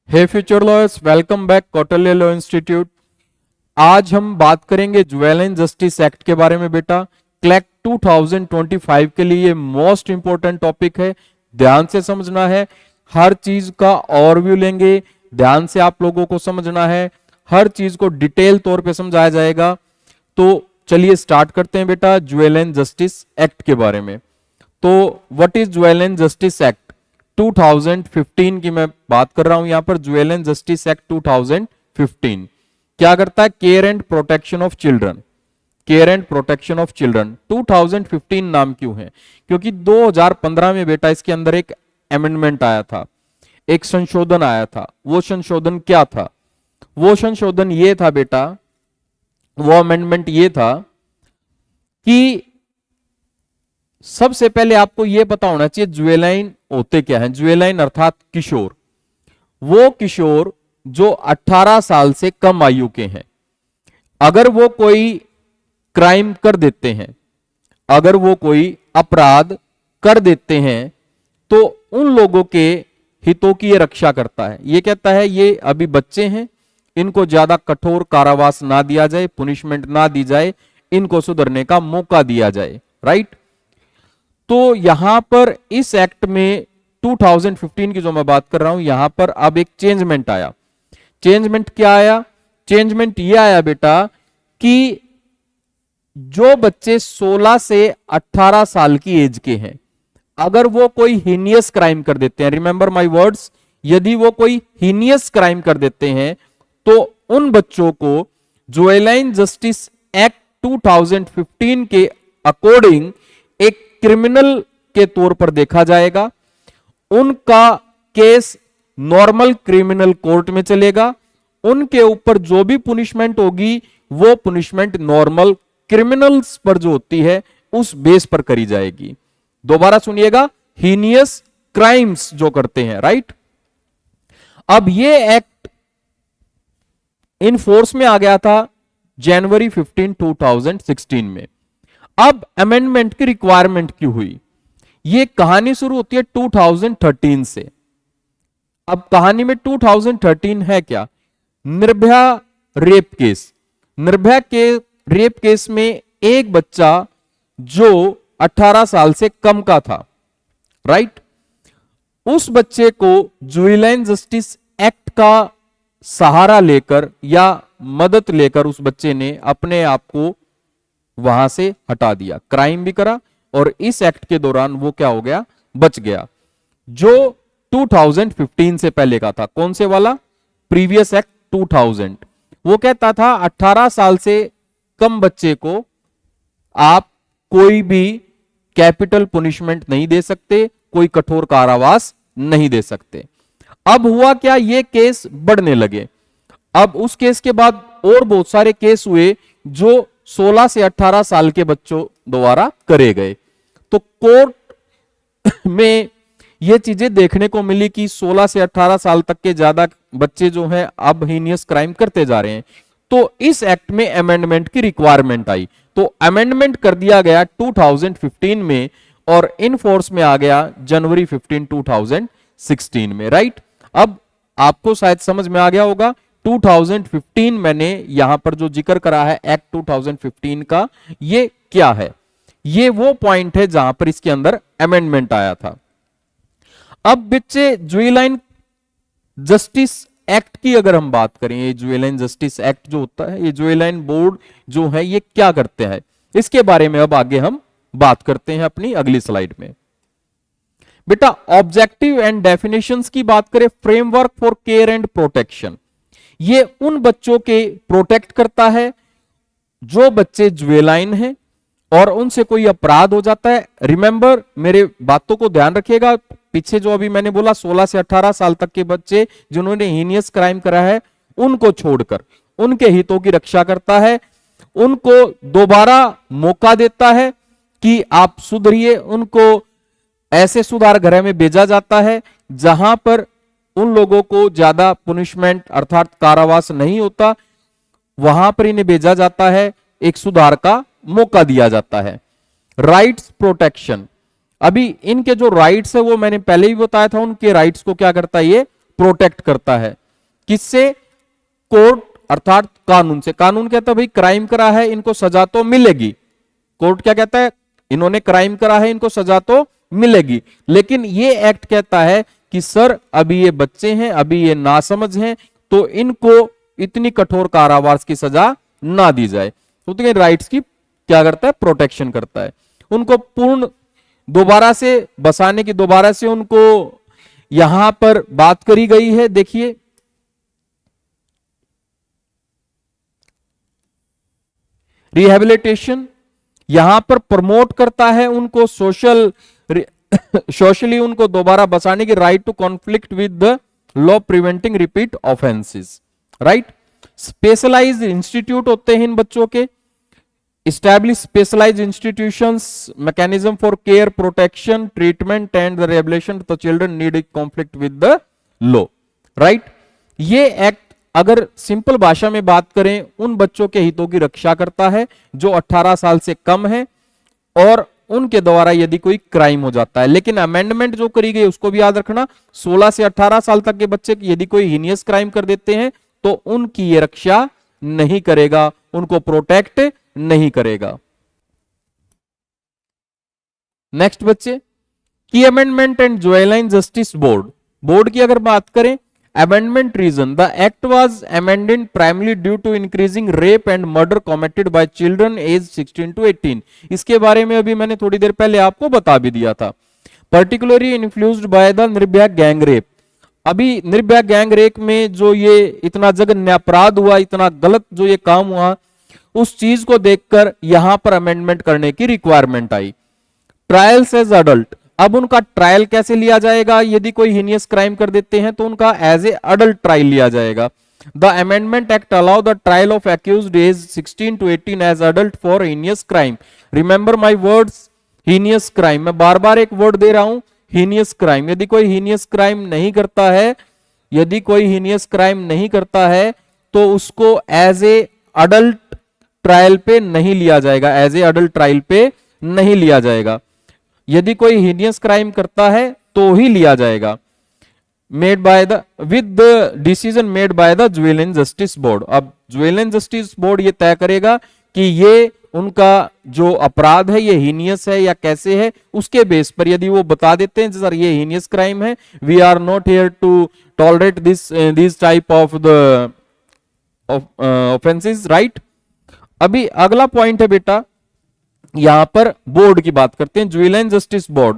हे future lawyers, welcome back Kautilya Law Institute. आज हम बात करेंगे ज्वेल एंड जस्टिस एक्ट के बारे में। बेटा क्लैक 2025 के लिए मोस्ट इंपोर्टेंट टॉपिक है, ध्यान से समझना है। हर चीज का ओवरव्यू लेंगे, ध्यान से आप लोगों को समझना है, हर चीज को डिटेल तौर पे समझाया जाएगा। तो चलिए स्टार्ट करते हैं बेटा ज्वेल एंड जस्टिस एक्ट के बारे में। तो what is jewel and justice act 2015 की मैं बात कर रहा हूं यहां पर। ज्वेल एंड जस्टिस एक्ट 2015 क्या करता है? Care and protection of children. Care and protection of children 2015 नाम क्यों है? क्योंकि 2015 में बेटा इसके अंदर एक अमेंडमेंट आया था, एक संशोधन आया था। वो संशोधन क्या था? वो संशोधन ये था बेटा, वो अमेंडमेंट ये था कि सबसे पहले आपको यह पता होना चाहिए ज्वेलाइन होते क्या है। ज्वेलाइन अर्थात किशोर, वो किशोर जो 18 साल से कम आयु के हैं। अगर वो कोई क्राइम कर देते हैं, अगर वो कोई अपराध कर देते हैं, तो उन लोगों के हितों की ये रक्षा करता है। ये कहता है ये अभी बच्चे हैं, इनको ज्यादा कठोर कारावास ना दिया जाए, पुनिशमेंट ना दी जाए, इनको सुधरने का मौका दिया जाए। राइट? तो यहां पर इस एक्ट में 2015 की जो मैं बात कर रहा हूं, यहां पर अब एक चेंजमेंट आया। चेंजमेंट क्या आया? चेंजमेंट ये आया बेटा कि जो बच्चे 16 से 18 साल की एज के हैं, अगर वो कोई हीनियस क्राइम कर देते हैं, रिमेंबर माय वर्ड्स, यदि वो कोई हीनियस क्राइम कर देते हैं, तो उन बच्चों को जुवेनाइल जस्टिस एक्ट 2015 के अकॉर्डिंग एक क्रिमिनल के तौर पर देखा जाएगा। उनका केस नॉर्मल क्रिमिनल कोर्ट में चलेगा। उनके ऊपर जो भी पुनिशमेंट होगी वो पुनिशमेंट नॉर्मल क्रिमिनल्स पर जो होती है उस बेस पर करी जाएगी। दोबारा सुनिएगा, हीनियस क्राइम्स जो करते हैं। राइट? अब ये एक्ट इन फोर्स में आ गया था जनवरी 15, 2016 में। अब अमेंडमेंट की रिक्वायरमेंट क्यों हुई? ये कहानी शुरू होती है 2013 से। अब कहानी में 2013 है क्या? Nirbhaya rape case. निर्भया के रेप केस में एक बच्चा जो 18 साल से कम का था, राइट, उस बच्चे को जुवेनाइल जस्टिस एक्ट का सहारा लेकर या मदद लेकर उस बच्चे ने अपने आप को वहां से हटा दिया। क्राइम भी करा और इस एक्ट के दौरान वो क्या हो गया? बच गया। जो 2015 से पहले का था, कौन से वाला? Previous act 2000। वो कहता था 18 साल से कम बच्चे को आप कोई भी कैपिटल पुनिशमेंट नहीं दे सकते, कोई कठोर कारावास नहीं दे सकते। अब हुआ क्या? ये केस बढ़ने लगे। अब उस केस के बाद और बहुत सारे केस हुए जो 16 से 18 साल के बच्चों द्वारा करे गए। तो कोर्ट में यह चीजें देखने को मिली कि 16 से 18 साल तक के ज्यादा बच्चे जो हैं अब हीनियस क्राइम करते जा रहे हैं। तो इस एक्ट में अमेंडमेंट की रिक्वायरमेंट आई। तो अमेंडमेंट कर दिया गया 2015 में और इन फोर्स में आ गया जनवरी 15, 2016 में। राइट? अब आपको शायद समझ में आ गया होगा 2015 मैंने यहां पर जो जिक्र करा है एक्ट 2015 का, ये क्या है? ये वो पॉइंट है जहां पर इसके अंदर अमेंडमेंट आया था। अब बच्चे जुवेनाइल जस्टिस एक्ट की अगर हम बात करें, ये जुवेनाइल जस्टिस एक्ट जो होता है, ये जुवेनाइल बोर्ड जो है ये क्या करते हैं, इसके बारे में अब आगे हम बात करते हैं अपनी अगली स्लाइड में। बेटा ऑब्जेक्टिव एंड डेफिनेशंस की बात करें, framework for care and protection, ये उन बच्चों के प्रोटेक्ट करता है जो बच्चे जुवेनाइल हैं और उनसे कोई अपराध हो जाता है। रिमेंबर, मेरे बातों को ध्यान रखिएगा, पीछे जो अभी मैंने बोला 16 से 18 साल तक के बच्चे जिन्होंने हीनियस क्राइम करा है उनको छोड़कर उनके हितों की रक्षा करता है, उनको दोबारा मौका देता है कि आप सुधरिए। उनको ऐसे सुधार गृह में भेजा जाता है जहां पर उन लोगों को ज्यादा पुनिशमेंट अर्थात कारावास नहीं होता, वहां पर इन्हें भेजा जाता है, एक सुधार का मौका दिया जाता है। राइट्स प्रोटेक्शन, अभी इनके जो राइट्स है वो मैंने पहले ही बताया था, उनके राइट्स को क्या करता है? ये प्रोटेक्ट करता है। किससे? कोर्ट अर्थात कानून से। कानून कहता है भाई क्राइम करा है, इनको सजा तो मिलेगी। कोर्ट क्या कहता है? इन्होंने क्राइम करा है, इनको सजा तो मिलेगी। लेकिन ये एक्ट कहता है कि सर अभी ये बच्चे हैं, अभी ये नासमझ हैं, तो इनको इतनी कठोर कारावास की सजा ना दी जाए। तो राइट्स की क्या करता है? प्रोटेक्शन करता है। उनको पूर्ण दोबारा से बसाने की, दोबारा से उनको यहां पर बात करी गई है। देखिए रिहेबिलिटेशन यहां पर प्रमोट करता है उनको सोशली उनको दोबारा बसाने की। Right to conflict with the law preventing repeat offences, right. Specialized institute होते हैं इन बच्चों के। Establish specialized institutions, mechanism for care, protection, treatment and the rehabilitation of the children need conflict with the law, right? ये act अगर simple भाषा में बात करें, उन बच्चों के हितों की रक्षा करता है जो 18 साल से कम है और उनके द्वारा यदि कोई क्राइम हो जाता है। लेकिन अमेंडमेंट जो करी गई उसको भी याद रखना, 16 से 18 साल तक के बच्चे यदि कोई हीनियस क्राइम कर देते हैं तो उनकी ये रक्षा नहीं करेगा, उनको प्रोटेक्ट नहीं करेगा। नेक्स्ट बच्चे, की amendment and juvenile justice board की अगर बात करें, amendment reason, the act was amended primarily due to increasing rape and murder committed by children age 16 to 18। इसके बारे में अभी मैंने थोड़ी देर पहले आपको बता भी दिया था। Particularly influenced by the Nirbhaya gang rape. अभी निर्भया गैंग रेप में जो ये इतना जघन्य अपराध हुआ, इतना गलत जो ये काम हुआ, उस चीज को देखकर यहां पर अमेंडमेंट करने की रिक्वायरमेंट आई। ट्रायल्स एज अडल्ट, अब उनका ट्रायल कैसे लिया जाएगा? यदि कोई हीनियस क्राइम कर देते हैं तो उनका एज ए अडल्ट ट्रायल लिया जाएगा। The amendment act allow the trial of accused age 16 to 18 as adult for heinous crime. Remember my words, heinous crime, मैं बार बार एक वर्ड दे रहा हूं, हीनियस क्राइम। यदि कोई हीनियस क्राइम नहीं करता है, यदि कोई हीनियस क्राइम नहीं करता है तो उसको एज ए अडल्ट ट्रायल पे नहीं लिया जाएगा, एज ए अडल्ट ट्रायल पे नहीं लिया जाएगा। यदि कोई हीनियस क्राइम करता है तो ही लिया जाएगा। Made by the with the decision made by the juvenile justice board. अब जुवेनाइल जस्टिस बोर्ड ये तय करेगा कि ये उनका जो अपराध है ये हीनियस है या कैसे है। उसके बेस पर यदि वो बता देते हैं सर ये हीनियस क्राइम है, we are not here to tolerate this type of the offences, right. अभी अगला पॉइंट है बेटा, यहां पर बोर्ड की बात करते हैं, जुवेनाइल जस्टिस बोर्ड।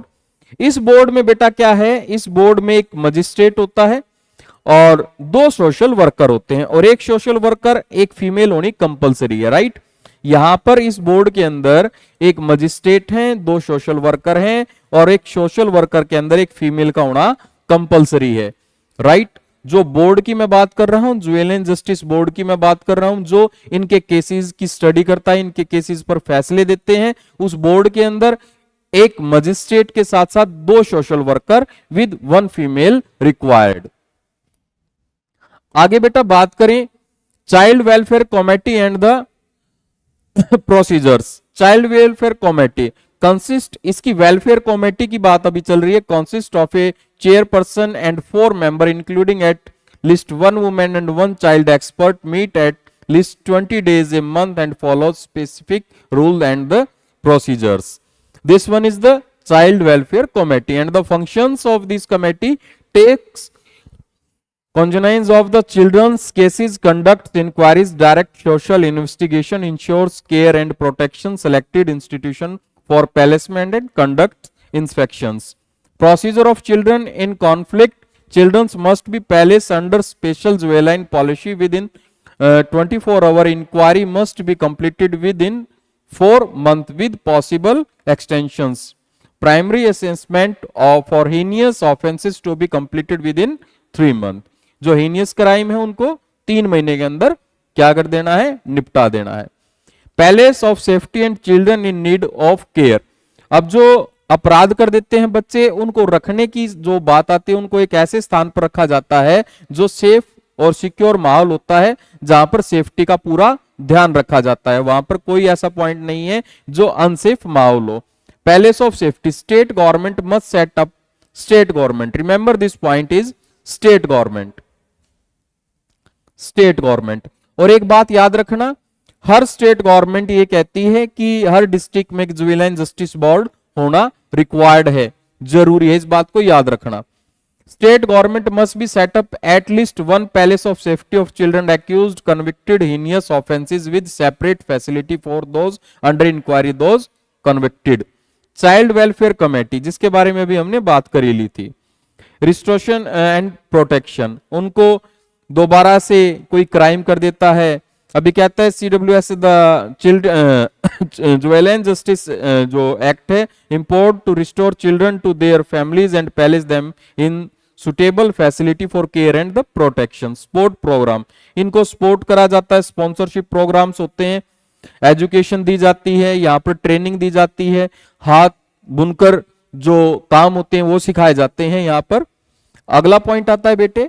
इस बोर्ड में बेटा क्या है? इस बोर्ड में एक मजिस्ट्रेट होता है और 2 सोशल वर्कर होते हैं, और एक सोशल वर्कर एक फीमेल होनी कंपलसरी है, राइट। यहां पर इस बोर्ड के अंदर एक मजिस्ट्रेट है, 2 सोशल वर्कर हैं और एक सोशल वर्कर के अंदर एक फीमेल का होना कंपलसरी है, राइट। जो बोर्ड की मैं बात कर रहा हूं, जुवेनाइल जस्टिस बोर्ड की मैं बात कर रहा हूं, जो इनके केसेस की स्टडी करता है, इनके केसेस पर फैसले देते हैं, उस बोर्ड के अंदर एक मजिस्ट्रेट के साथ साथ 2 social worker with 1 female required. आगे बेटा बात करें child welfare committee and the procedures. Child welfare committee consist, इसकी वेलफेयर कमेटी की बात अभी चल रही है, consist of A chairperson and 4 member including at least 1 woman and 1 child expert, meet at least 20 days a month and follow specific rule and the procedures. This one is the child welfare committee and the functions of this committee: takes cognizance of the children's cases, conducts inquiries, direct social investigation, ensures care and protection, selected institution for placement and conduct inspections. Procedure of children in conflict: children must be placed under special juvenile policy within 24-hour. Inquiry must be completed within 4 months with possible extensions. Primary assessment for heinous offenses to be completed within 3 months. जो heinous crime है उनको 3 महीने के अंदर क्या कर देना है? निपटा देना है। Palace of safety and children in need of care. अब जो अपराध कर देते हैं बच्चे, उनको रखने की जो बात आती है, उनको एक ऐसे स्थान पर रखा जाता है जो सेफ और सिक्योर माहौल होता है, जहां पर सेफ्टी का पूरा ध्यान रखा जाता है। वहां पर कोई ऐसा पॉइंट नहीं है जो अनसेफ माहौल हो। Palace of safety: state government must set up, state government, remember this point is state government, state government. और एक बात याद रखना, हर स्टेट गवर्नमेंट ये कहती है कि हर डिस्ट्रिक्ट में एक जुवेनाइल जस्टिस बोर्ड होना रिक्वायर्ड है, जरूरी है, इस बात को याद रखना। State government must be set up at least one palace of safety of children accused, convicted, heinous offences with separate facility for those under inquiry, those convicted. Child welfare committee, जिसके बारे में भी हमने बात करी ली थी। रिस्टोरेशन एंड प्रोटेक्शन, उनको दोबारा से कोई क्राइम कर देता है, अभी कहता है CWS the children juvenile justice जो एक्ट है, import to restore children to their families and place them in suitable facility for care and the protection. Support programme, इनको सपोर्ट करा जाता है, स्पॉन्सरशिप प्रोग्राम्स होते हैं, एजुकेशन दी जाती है, यहाँ पर ट्रेनिंग दी जाती है, हाथ बुनकर जो काम होते हैं वो सिखाए जाते हैं यहाँ पर। अगला पॉइंट आता है बेटे,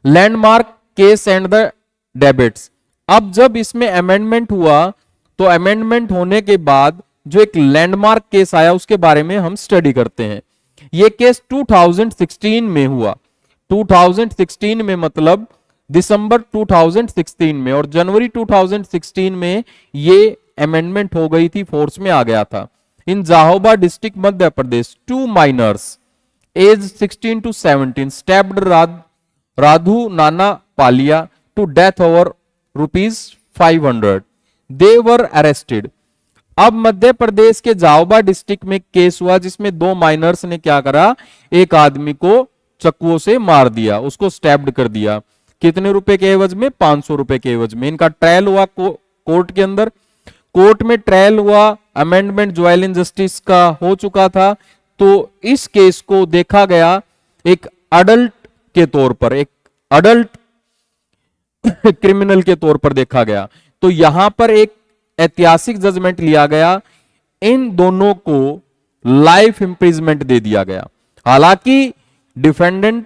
landmark case and the debits. अब जब इसमें अमेंडमेंट हुआ तो अमेंडमेंट होने के बाद जो एक लैंडमार्क केस आया उसके बारे में हम स्टडी करते हैं। ये केस 2016 में हुआ, 2016 में मतलब दिसंबर 2016 में, और जनवरी 2016 में ये अमेंडमेंट हो गई थी, फोर्स में आ गया था। In Jhabua district Madhya Pradesh, 2 minors age 16 to 17 stabbed Radhu Nana Paliya to death over ₹500, they were arrested. अब मध्य प्रदेश के जाओबा डिस्ट्रिक्ट में केस हुआ जिसमें 2 माइनर्स ने क्या करा, एक आदमी को चक्कुओं से मार दिया, उसको स्टैब्ड कर दिया। कितने रुपए के एवज में? 500 रुपए के एवज में। इनका ट्रायल हुआ कोर्ट के अंदर, कोर्ट में ट्रायल हुआ, अमेंडमेंट जुवेनाइल जस्टिस का हो चुका था, तो इस केस को देखा गया एक अडल्ट के तौर पर, एक अडल्ट क्रिमिनल के तौर पर देखा गया। तो यहां पर एक ऐतिहासिक जजमेंट लिया गया, इन दोनों को लाइफ इंप्रिजमेंट दे दिया गया। हालांकि डिफेंडेंट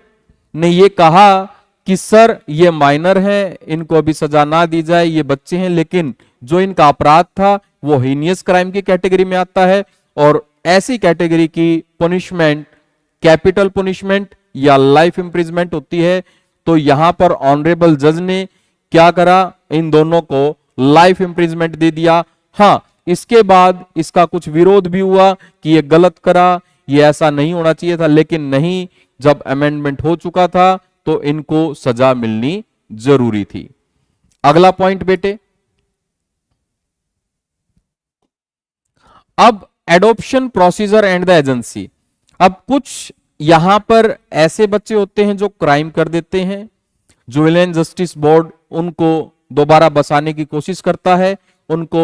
ने यह कहा कि सर ये माइनर है, इनको अभी सजा ना दी जाए, ये बच्चे हैं, लेकिन जो इनका अपराध था वो हीनियस क्राइम की कैटेगरी में आता है, और ऐसी कैटेगरी की पनिशमेंट कैपिटल पनिशमेंट या लाइफ इंप्रिजमेंट होती है। तो यहां पर ऑनरेबल जज ने क्या करा, इन दोनों को लाइफ इंप्रिजमेंट दे दिया। हां, इसके बाद इसका कुछ विरोध भी हुआ कि ये गलत करा, ये ऐसा नहीं होना चाहिए था, लेकिन नहीं, जब अमेंडमेंट हो चुका था तो इनको सजा मिलनी जरूरी थी। अगला पॉइंट बेटे, अब adoption procedure and the agency. अब कुछ यहां पर ऐसे बच्चे होते हैं जो क्राइम कर देते हैं, जुवेनाइल जस्टिस बोर्ड उनको दोबारा बसाने की कोशिश करता है, उनको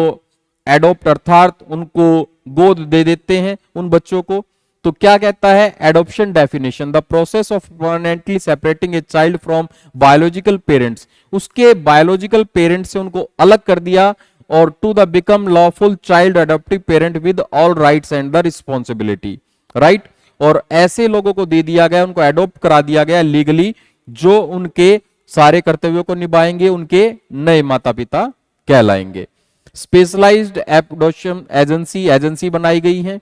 एडॉप्ट अर्थात उनको गोद दे देते हैं उन बच्चों को। तो क्या कहता है adoption definition, the process of permanently separating a child from biological parents, उसके बायोलॉजिकल पेरेंट्स से उनको अलग कर दिया, और to the become lawful child adoptive parent with all rights and the responsibility, right. और ऐसे लोगों को दे दिया गया, उनको एडॉप्ट करा दिया गया लीगली, जो उनके सारे कर्तव्यों को निभाएंगे, उनके नए माता पिता कहलाएंगे। स्पेशलाइज्ड एडॉप्शन एजेंसी बनाई गई है।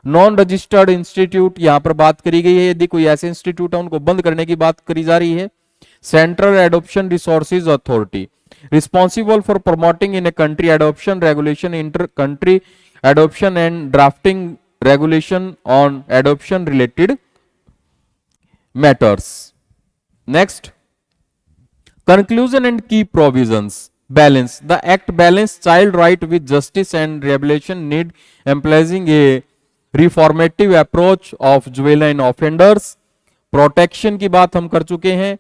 नॉन रजिस्टर्ड इंस्टीट्यूट यहां पर बात करी गई है, यदि कोई ऐसे इंस्टीट्यूट है उनको बंद करने की बात करी जा रही है। Central adoption resources authority, responsible for promoting in a country adoption regulation, inter country adoption and drafting regulation on adoption related matters. Next, conclusion and key provisions. Balance, the act balance child right with justice and rehabilitation need, emphasizing a reformative approach of juvenile offenders. Protection की बात हम कर चुके हैं,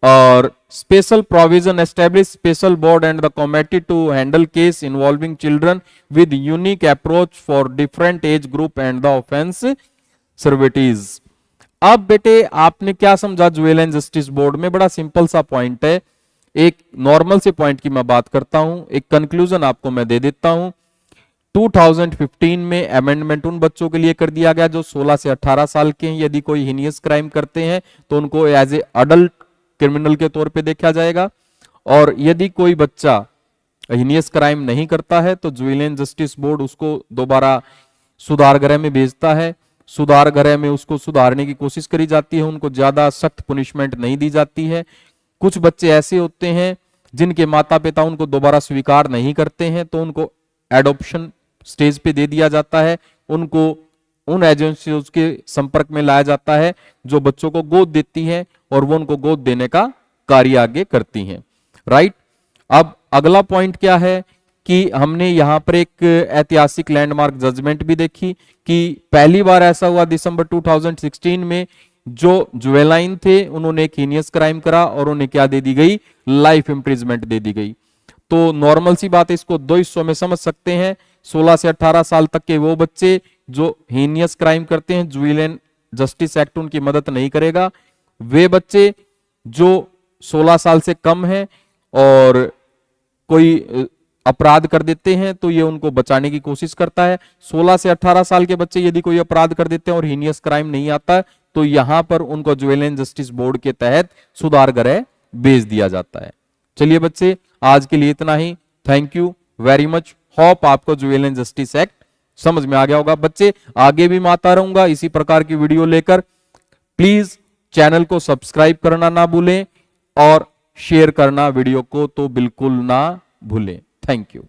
और special provision establish special board and the committee to handle case involving children with unique approach for different age group and the offense severities. अब बेटे आपने क्या समझा जुवेनाइल जस्टिस बोर्ड में? बड़ा सिंपल सा पॉइंट है, एक नॉर्मल से पॉइंट की मैं बात करता हूं, एक कंक्लूजन आपको मैं दे देता हूं। 2015 में अमेंडमेंट उन बच्चों के लिए कर दिया गया जो 16 से 18 साल के हैं, यदि कोई हीनियस क्राइम करते हैं तो उनको एज ए अडल्ट क्रिमिनल के तौर पे देखा जाएगा, और यदि कोई बच्चा हीनियस क्राइम नहीं करता है तो जुवेनाइल जस्टिस बोर्ड उसको दोबारा सुधार गृह में भेजता है, सुधार गृह में उसको सुधारने की कोशिश करी जाती है, उनको ज्यादा सख्त पुनिशमेंट नहीं दी जाती है। कुछ बच्चे ऐसे होते हैं जिनके माता पिता उनको दोबारा स्वीकार नहीं करते हैं, तो उनको एडॉप्शन स्टेज पे दे दिया जाता है, उनको उन एजेंसियों के संपर्क में लाया जाता है जो बच्चों को गोद देती हैं और वो उनको गोद देने का कार्य आगे करती हैं। राइट। अब अगला पॉइंट क्या है कि हमने यहां पर एक ऐतिहासिक लैंडमार्क जजमेंट भी देखी कि पहली बार ऐसा हुआ दिसंबर 2016 में, जो जुवेलाइन थे उन्होंने एक हीनियस क्राइम करा और उन्हें क्या दे दी गई, लाइफ इंप्रिजमेंट दे दी गई। तो नॉर्मल सी बात है, इसको दो हिस्सों में समझ सकते हैं। 16 से 18 साल तक के वो बच्चे जो हीनियस क्राइम करते हैं, जुवेलाइन जस्टिस एक्ट उनकी मदद नहीं करेगा। वे बच्चे जो 16 साल से कम हैं और कोई अपराध कर देते हैं तो ये उनको बचाने की कोशिश करता है। 16 से 18 साल के बच्चे यदि कोई अपराध कर देते हैं और हीनियस क्राइम नहीं आता तो यहां पर उनको जुवेलाइन जस्टिस बोर्ड के तहत सुधार गृह भेज दिया जाता है। चलिए बच्चे, आज के लिए इतना ही। Thank you very much. Hope आपको जुवेलाइन जस्टिस एक्ट समझ में आ गया होगा। बच्चे आगे भी मैं आता रहूंगा इसी प्रकार की वीडियो लेकर। प्लीज चैनल को सब्सक्राइब करना ना भूलें और शेयर करना वीडियो को तो बिल्कुल ना भूलें। Thank you.